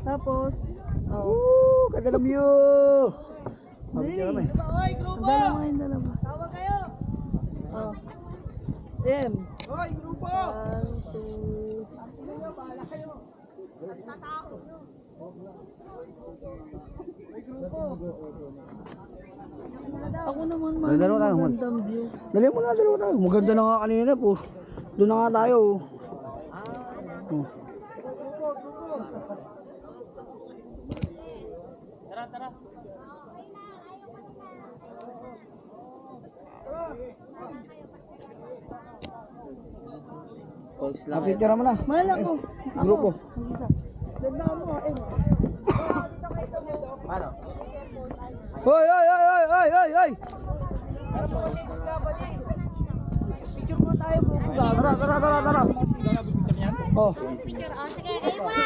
Tapos, Ganda ng view! Dali. Dalawa yung dalawa. Tawag kayo! Oh. Dem. Hoy, grupo! 1, 2. Ako naman Dalawa tayo, man. magandang view. Dali mo na, dalawa tayo. Maganda na nga kanina po. Doon na nga tayo. Oh. Tara. Napicture mo na. Mahal ako. Grupo. Ganda mo, Ano? Hoy! Picture mo tayo bro. Tara. Oh. Picture. Oh, sige, kayo muna.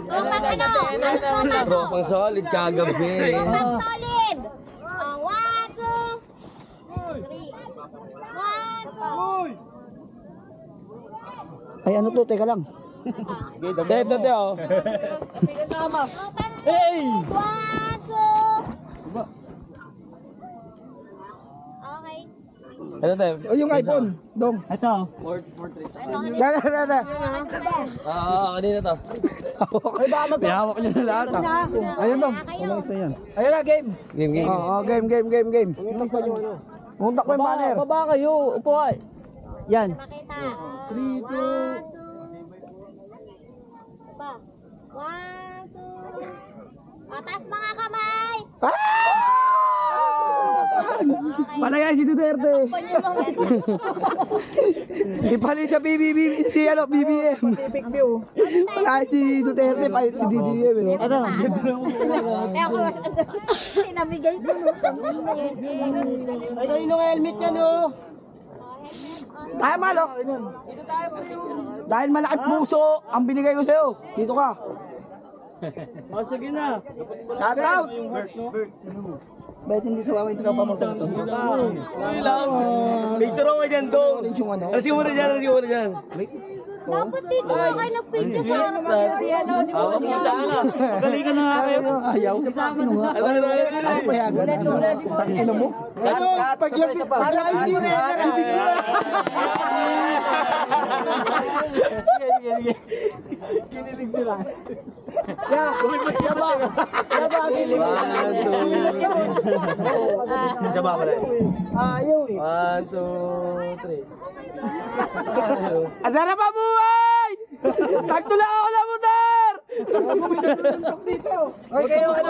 Tropang ano? Ang Tropang solid kagabi. solid. Oh, 1, 2, 3. 1, 2. Ay, ano to? Teka lang. Dave na tayo. Hey! 1, 2. Okay. Ano Dave? Oh, yung iPhone. Dong. Ito. Dala. Kanina to. Pihawak niya sa lahat. Ayun, Dong. Walang isa yan. Ayun na, game. Game. Oo, game. Muntak pa yung banner. Baba kayo. Upo ka. Yan. Makita. 3, 2. 1, 2. 1, 2. Taas mga kamay. Palagay si Duterte. Ipalit sa BBM. Pacific View. Palagay si Duterte. Palit si DDM. Ano? Ako mas sinamigay ko. Ay, kanino nga helmet yan oh. Tayo malo. Dahil malaki puso ang binigay ko sa'yo. Dito ka. Oh, sige na. Shout out. Bakit hindi sumama yung tropa mo ganito? Ay lang. Picture ako dyan, Dong. Yung ano? Alas mo na dyan. Dapat dito ako kayo nag-picture para si ano, si Magaling ka na nga kayo. Ayaw. Sino nga? Ako payagan. Ano mo? Pag yung para ang kinilig sila. Yaba. Saba pa rin. Ayaw eh. 1, 2, 3. Asara pa buhay! Tagtula ako na motor! Okay, ano?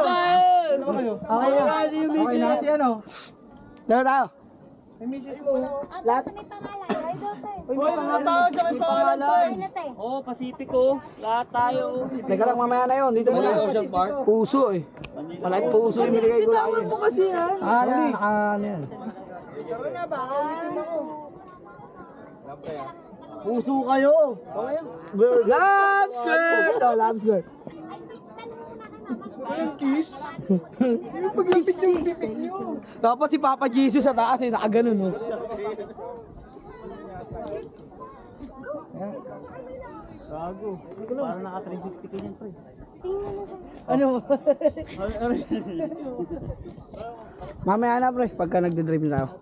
Okay na. Okay na kasi ano? Dala tayo. May misis mo. Lahat. Sa may pangalan. Ay, dote. Uy, mga tao sa may pangalan. Ay, nate. Oh, Pacifico. Lahat tayo. Teka lang, mamaya na yun. Dito muna. Ocean Park. Puso eh. Malaki puso yung binigay ko lang. Mo kasi ha. Yan. Ano yan? Puso kayo. Love skirt! Oh, love skirt. Kiss. Paglapit yung bibig nyo. Dapat si Papa Jesus sa taas eh, nakaganon oh. Gago. Parang naka 360 ka niyan, pre. Ano? Mamaya na pre, pagka nagdadrive na tayo.